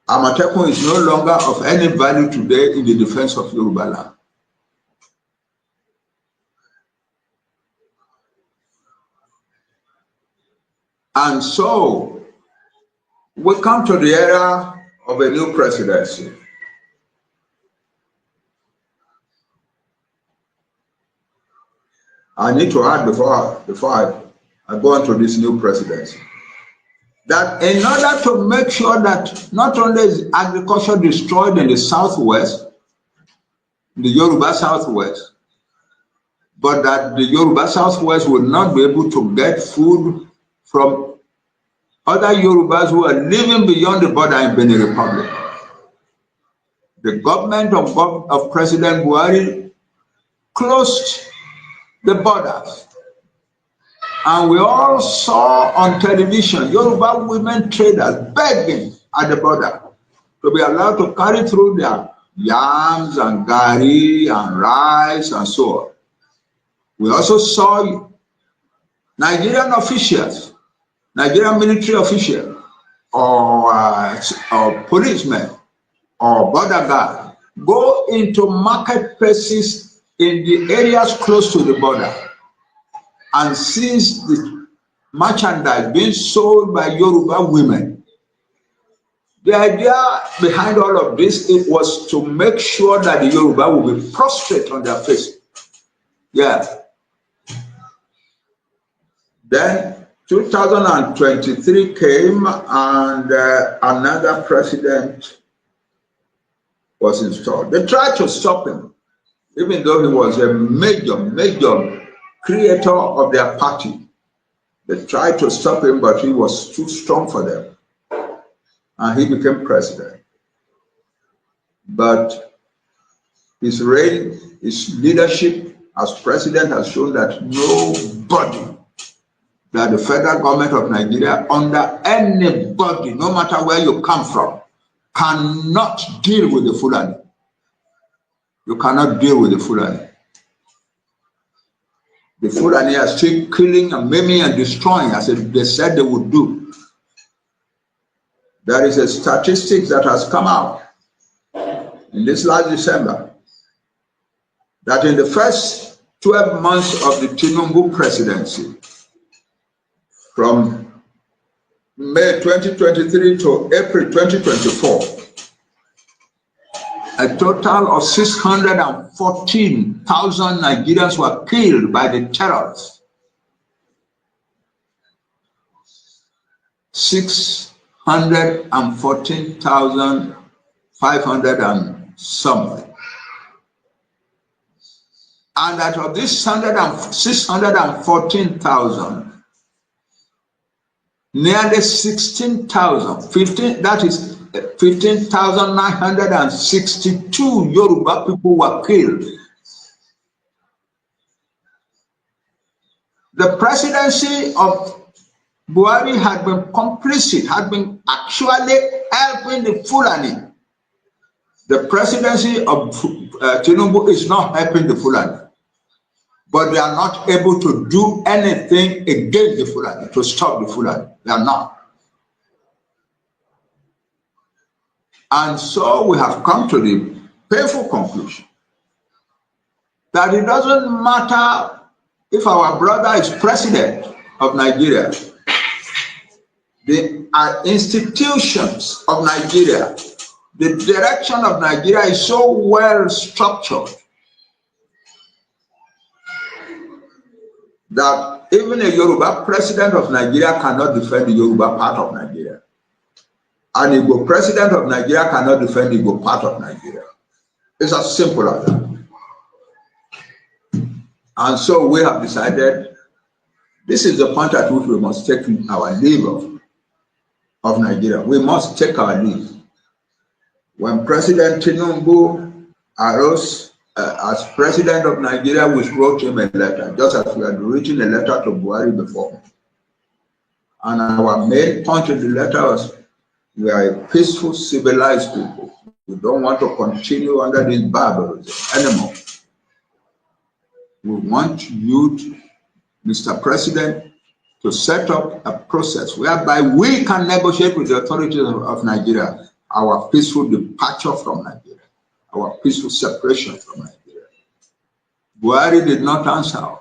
Amatekun is no longer of any value today in the defense of Yoruba land. And so we come to the era of a new presidency. I need to add before I go on to this new presidency, that in order to make sure that not only is agriculture destroyed in the Southwest, the Yoruba Southwest, but that the Yoruba Southwest will not be able to get food from other Yorubas who are living beyond the border in Benin Republic. The government of President Buhari closed the borders. And we all saw on television Yoruba women traders begging at the border to be allowed to carry through their yams and gari and rice and so on. We also saw Nigerian officials, Nigerian military officials, or policemen, or border guards go into marketplaces in the areas close to the border and seize the merchandise being sold by Yoruba women. The idea behind all of this, it was to make sure that the Yoruba will be prostrate on their face. Yeah. Then 2023 came and another president was installed. They tried to stop him, even though he was a major creator of their party. They tried to stop him, but he was too strong for them. And he became president. But his reign, his leadership as president has shown that nobody, that the federal government of Nigeria, under anybody, no matter where you come from, cannot deal with the Fulani. You cannot deal with the Fulani. The Fulani are still killing and maiming and destroying as they said they would do. There is a statistic that has come out in this last December that in the first 12 months of the Tinubu presidency, from May 2023 to April 2024, a total of 614,000 Nigerians were killed by the terrorists. 614,500 and something. And out of this 614,000, nearly 16,000, that is 15,962 Yoruba people were killed. The presidency of Buhari had been complicit, had been actually helping the Fulani. The presidency of Tinubu is not helping the Fulani, but they are not able to do anything against the Fulani, to stop the Fulani. They are not. And so we have come to the painful conclusion that it doesn't matter if our brother is president of Nigeria, the institutions of Nigeria, the direction of Nigeria is so well structured that even a Yoruba president of Nigeria cannot defend the Yoruba part of Nigeria. An Igbo president of Nigeria cannot defend the Igbo part of Nigeria. It's as simple as that. And so we have decided this is the point at which we must take our leave of Nigeria. We must take our leave. When President Tinubu arose as president of Nigeria, we wrote him a letter, just as we had written a letter to Buhari before. And our main point in the letter was, we are a peaceful, civilized people. We don't want to continue under this barbarism anymore. We want you, Mr. President, to set up a process whereby we can negotiate with the authorities of Nigeria our peaceful departure from Nigeria, our peaceful separation from Nigeria. Buhari did not answer.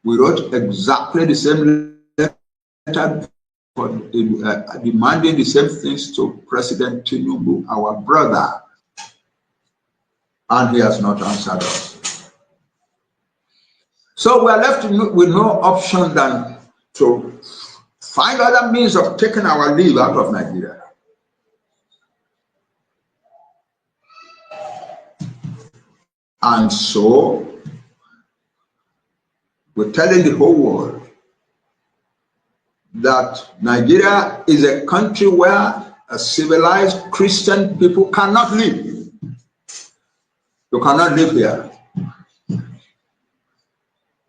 We wrote exactly the same letter for demanding the same things to President Tinubu, our brother, and he has not answered us. So we are left with no option than to find other means of taking our leave out of Nigeria. And so we're telling the whole world that Nigeria is a country where a civilized Christian people cannot live. You cannot live here.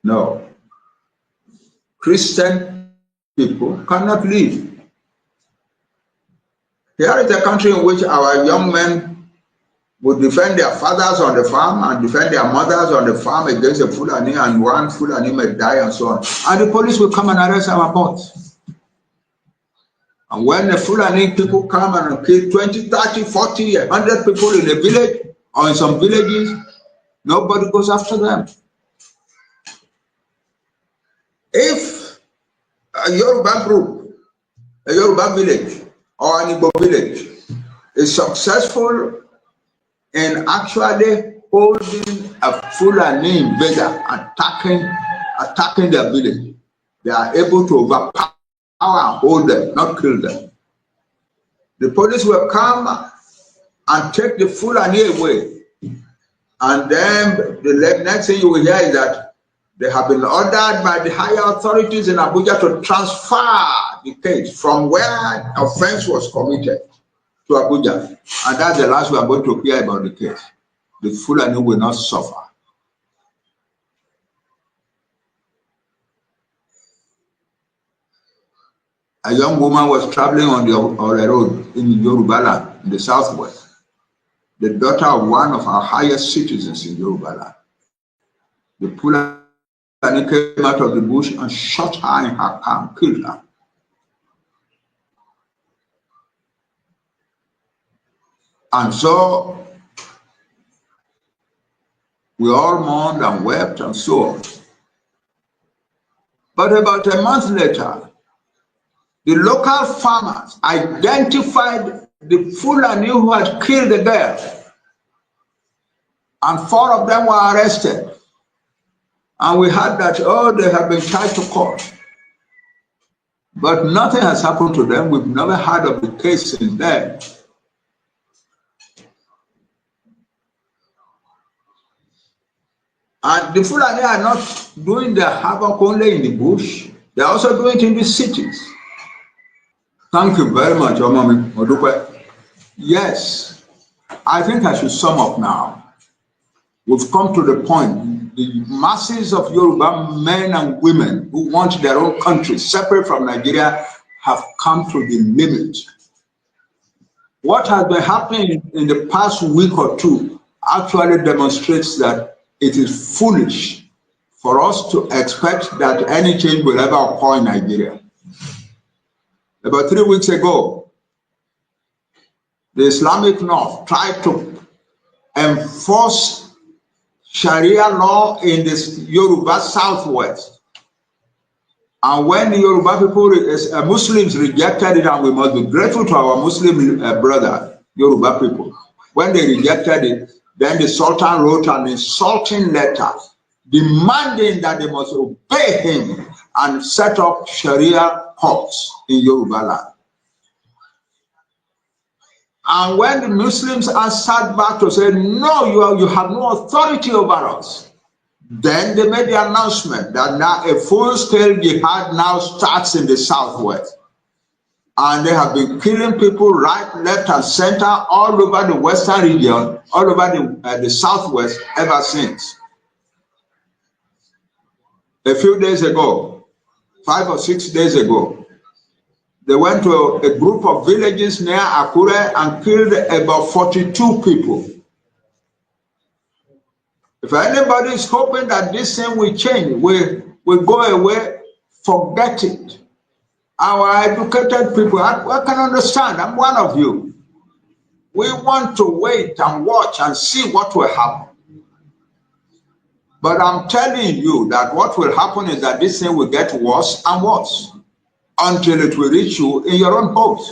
No. Christian people cannot live. Here is a country in which our young men would defend their fathers on the farm and defend their mothers on the farm against the Fulani, and one Fulani may die and so on. And the police will come and arrest our boys. And when the Fulani people come and kill 20, 30, 40, 100 people in a village or in some villages, nobody goes after them. If a Yoruba group, a Yoruba village or an Igbo village is successful in actually holding a Fulani invader, attacking their village, They are able to overpower and hold them, not kill them. The police will come and take the Fulani away. And then the next thing you will hear is that they have been ordered by the higher authorities in Abuja to transfer the case from where offense was committed to Abuja. And that's the last we are going to hear about the case. The Fulani will not suffer. A young woman was traveling on the road in Yoruba land, in the southwest, the daughter of one of our highest citizens in Yoruba land. The Fulani came out of the bush and shot her in her car and killed her. And so we all mourned and wept and so on. But about a month later, the local farmers identified the Fulani who had killed the girl, and 4 of them were arrested. And we heard that, oh, they have been tried to court. But nothing has happened to them. We've never heard of the case since then. And the Fulani are not doing their havoc only in the bush. They're also doing it in the cities. Thank you very much, Omami Odupe. Yes, I think I should sum up now. We've come to the point, the masses of Yoruba men and women who want their own country separate from Nigeria have come to the limit. What has been happening in the past week or two actually demonstrates that it is foolish for us to expect that any change will ever occur in Nigeria. About 3 weeks ago, the Islamic North tried to enforce Sharia law in the Yoruba Southwest. And when the Yoruba people, Muslims rejected it, and we must be grateful to our Muslim brother, Yoruba people. When they rejected it, then the Sultan wrote an insulting letter demanding that they must obey him and set up Sharia courts in Yoruba land. And when the Muslims answered back to say, no, you have no authority over us, then they made the announcement that now a full-scale jihad now starts in the southwest. And they have been killing people right, left, and center all over the western region, all over the southwest ever since. A few days ago, 5 or 6 days ago, they went to a group of villages near Akure and killed about 42 people. If anybody is hoping that this thing will change, will go away, forget it. Our educated people, I can understand, I'm one of you. We want to wait and watch and see what will happen. But I'm telling you that what will happen is that this thing will get worse and worse until it will reach you in your own homes.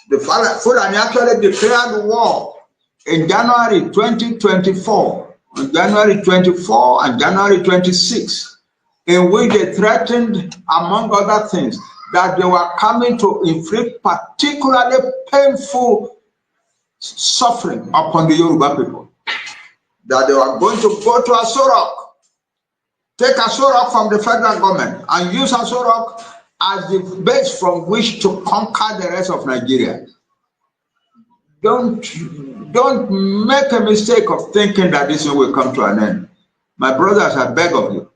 The Fulani actually declared war in January 2024, on January 24 and January 26, in which they threatened, among other things, that they were coming to inflict particularly painful suffering upon the Yoruba people. That they were going to go to Asorok, take Asorok from the federal government, and use Asorok as the base from which to conquer the rest of Nigeria. Don't make a mistake of thinking that this will come to an end. My brothers, I beg of you,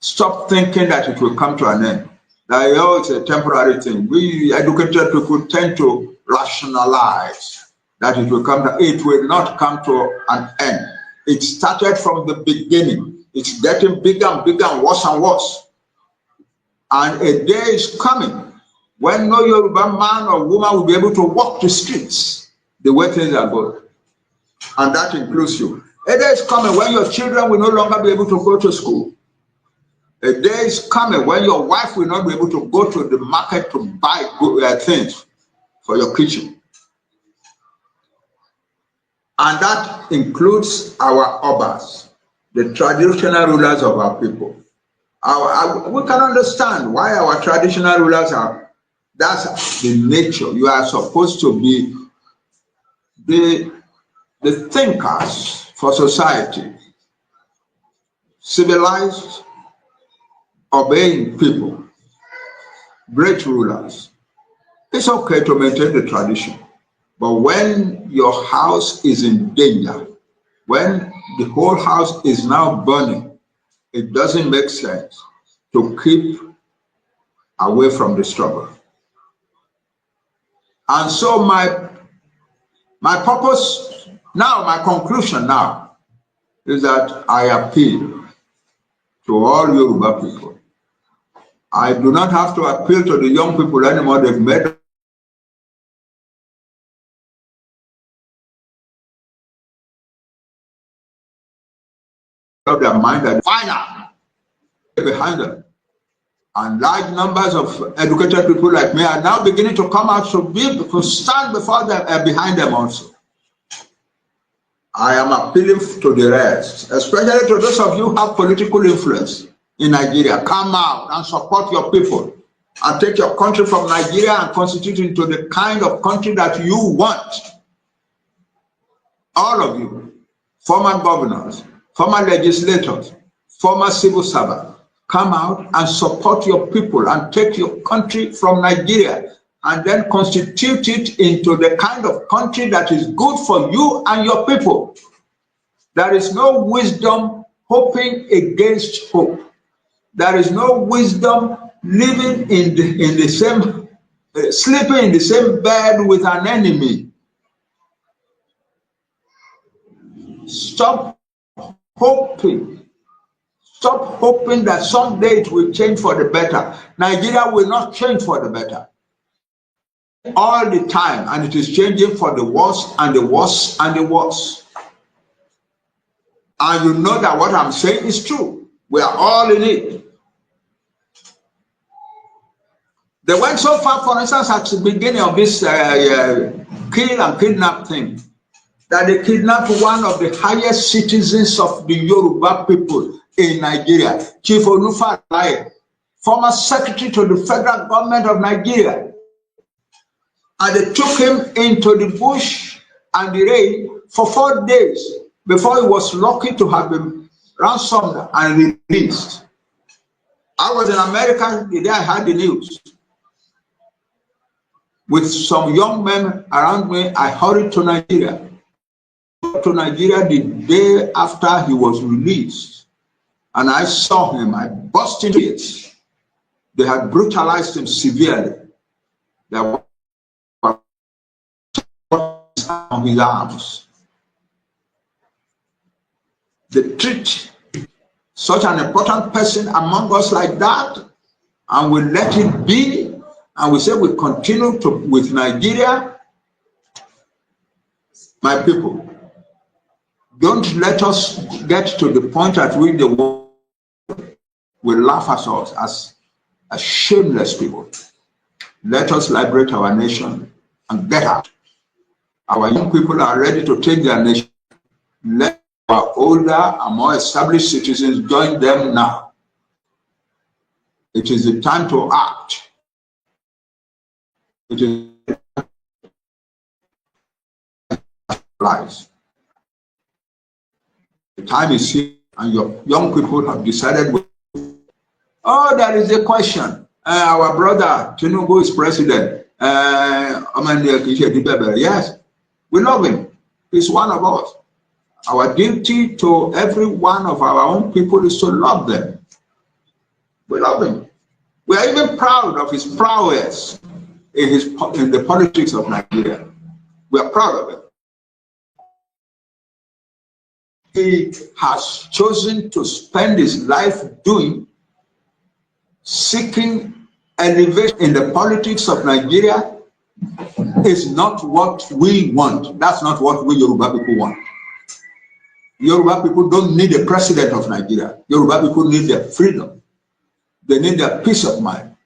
stop thinking that it will come to an end. That, oh, it's a temporary thing. We educated people tend to rationalize that it will come to, it will not come to an end. It started from the beginning. It's getting bigger and bigger and worse. And a day is coming when no Yoruba man or woman will be able to walk the streets the way things are going. And that includes you. A day is coming when your children will no longer be able to go to school. A day is coming when your wife will not be able to go to the market to buy things for your kitchen. And that includes our obas, the traditional rulers of our people. We can understand why our traditional rulers are, that's the nature. You are supposed to be the thinkers for society, civilized, obeying people, great rulers. It's okay to maintain the tradition, but when your house is in danger, when the whole house is now burning, it doesn't make sense to keep away from the struggle. And so my purpose now, my conclusion now, is that I appeal to all Yoruba people. I do not have to appeal to the young people anymore. They've made up their mind that final behind them. And large numbers of educated people like me are now beginning to come out to stand before them, behind them also. I am appealing to the rest, especially to those of you who have political influence in Nigeria. Come out and support your people and take your country from Nigeria and constitute it into the kind of country that you want. All of you, former governors, former legislators, former civil servants, come out and support your people and take your country from Nigeria and then constitute it into the kind of country that is good for you and your people. There is no wisdom hoping against hope. There is no wisdom living in the same, sleeping in the same bed with an enemy. Stop hoping. Stop hoping that someday it will change for the better. Nigeria will not change for the better. All the time, and it is changing for the worse and the worse and the worse. And you know that what I'm saying is true. We are all in it. They went so far, for instance, at the beginning of this kill and kidnap thing, that they kidnapped one of the highest citizens of the Yoruba people in Nigeria, Chief Onufa Alaye, former secretary to the federal government of Nigeria. And they took him into the bush and the rain for 4 days before he was lucky to have been ransomed and released. I was in America the day I had the news. With some young men around me, I hurried to Nigeria. To Nigeria the day after he was released. And I saw him, I burst into it. They had brutalized him severely. There were on his arms. They treat such an important person among us like that, and we let it be, and we say we continue with Nigeria. My people, don't let us get to the point at which the world will laugh at us as shameless people. Let us liberate our nation and get out. Our young people are ready to take their nation. Let our older and more established citizens join them now. It is the time to act. It is lies. The time is here, and your young people have decided. Oh, there is a question. Our brother Tinubu is president. Yes, we love him. He's one of us. Our duty to every one of our own people is to love them. We love him. We are even proud of his prowess in the politics of Nigeria. We are proud of it. He has chosen to spend his life seeking elevation in the politics of Nigeria is not what we want. That's not what we Yoruba people want. Yoruba people don't need a president of Nigeria. Yoruba people need their freedom. They need their peace of mind.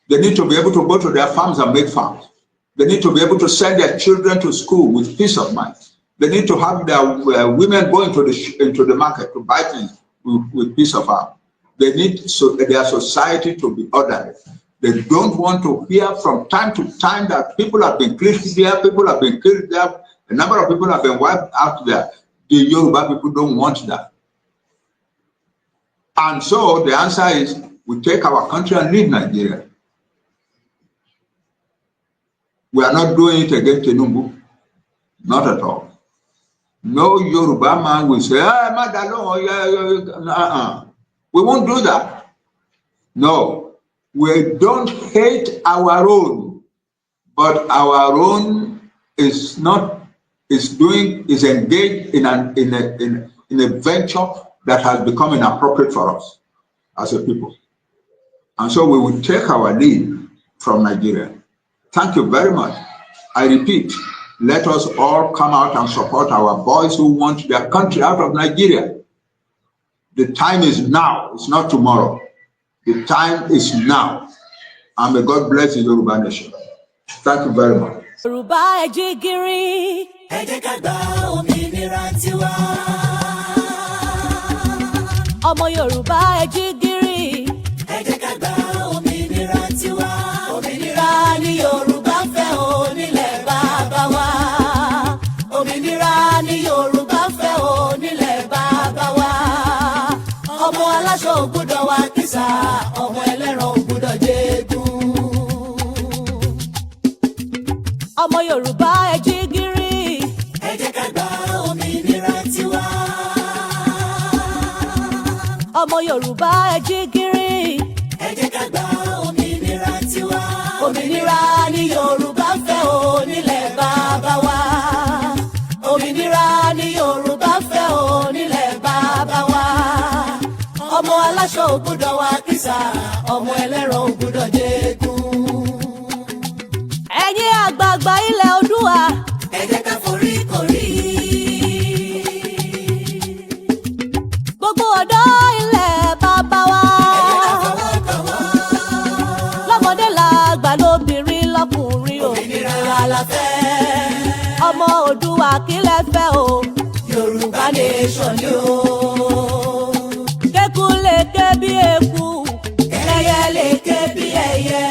They need to be able to go to their farms and make farms. They need to be able to send their children to school with peace of mind. They need to have their women going into the market to buy things with peace of mind. They need their society to be orderly. They don't want to hear from time to time that people have been killed there, people have been killed there, a number of people have been wiped out there. The Yoruba people don't want that. And so the answer is, we take our country and leave Nigeria. We are not doing it against Tinubu. Not at all. No Yoruba man will say, we won't do that. No. We don't hate our own, but our own is engaged in a venture that has become inappropriate for us as a people. And so we will take our lead from Nigeria. Thank you very much. I repeat, let us all come out and support our boys who want their country out of Nigeria. The time is now, it's not tomorrow. The time is now. And may God bless the Yoruba nation. Thank you very much. Yoruba ejigiri, ẹ jẹ́ ká gba òmìnira tiwa. Ọmọ Yorùbá ejigiri, ẹ jẹ́ ká gba òmìnira tiwa. Òmìnira ni Yorùbá fẹ́ o nílẹ̀ bàbá wa. Òmìnira ni Yorùbá fẹ́ o nílẹ̀ bàbá wa. Ọmọ aláṣọ ò gbọ́dọ̀ wá kísà, ọmọ ẹlẹ́ran ò gbọ́dọ̀ jẹ́gun. Ọmọ Yorùbá ẹ jí gìrì, ẹ jẹ́ ká gba òmìnira tiwa. Ọmọ Yorùbá ẹ jí gìrì, ẹ jẹ́ ká gba òmìnira tiwa. Òmìnira ni Yorùbá fẹ́ o nílẹ̀ bàbá wa. Òmìnira ni Yorùbá fẹ́ o nílẹ̀ bàbá wa. Ọmọ aláṣọ ò gbọ́dọ̀ wá kísà, ọmọ ẹlẹ́ran ò gbọ́dọ̀ jẹ́gun. Ẹ̀yin àgbààgbà ilẹ̀ Oòduà, ẹ jẹ́ ká forí korí. Gbogbo ọ̀dọ́ ilẹ̀ bàbá wa, ẹ jẹ́ ká fọwọ́ kàn wọ́n. Lọ́mọdé làgbà lóbìnrin lọ́kùnrin, òmìnira la fẹ́. Ọmọ Oòduà kí lẹ fẹ́ o? Yorùbá nation ni o. Kéku lè ké bí eku, ẹyẹ lè ké bí ẹyẹ.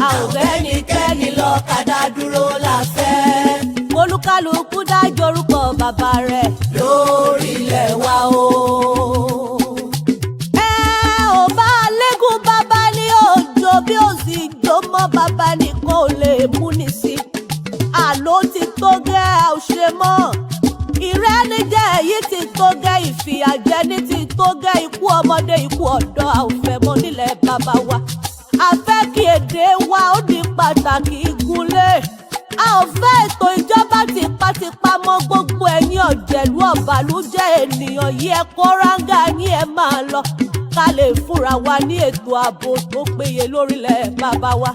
A ò bẹ́nikẹ́ni lọ kàdá dúró la fẹ́. Olúkálùkù dájọ́ orúkọ bàbá rẹ̀ lórí ilẹ̀ wa o. Ẹ ò bá lẹ́gùn bàbá ní òjò bí ó sì jó mọ́ bàbá nìkan ò lè mú ní sí. Àló ti tó gẹ́ a ò ṣe mọ́. Ìrẹ́nijẹ èyí ti tó gẹ́, ìfìyàjẹni ti tó gẹ́, ikú ọmọdé ikú ọ̀dọ́ a ò fẹ́ mọ́ nílẹ̀ bàbá wa. A fẹ́ kí èdè wa ó di pàtàkì gúnlẹ̀. A ò fẹ́ ètò ìjọba tipátipá mọ́. Gbogbo ẹ̀yin ọ̀jẹ̀lú ọ̀bàlújẹ́ ènìyàn yìí ẹ kó ráńgà yín ẹ máa lọ. Ká lè fúnra wa ní ètò ààbò tó péye lórílẹ̀ bàbá wa.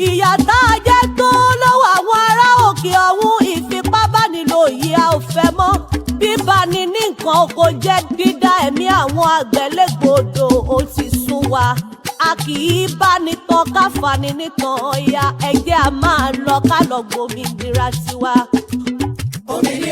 Ìyà tá a jẹ tó lọ́wọ́ àwọn ará òkè ọ̀hún, ìfipábánilò yìí a ò fẹ́ mọ́. Bíbani ní nǹkan oko jẹ́ dídá ẹ̀mí àwọn àgbẹ̀ légbodò ó ti sún wa. A kì í bá ní tán ká fani nítàn ya, ẹ jẹ́ a máa lọ ká lọ gbòmìnira tiwa. Òmìnira.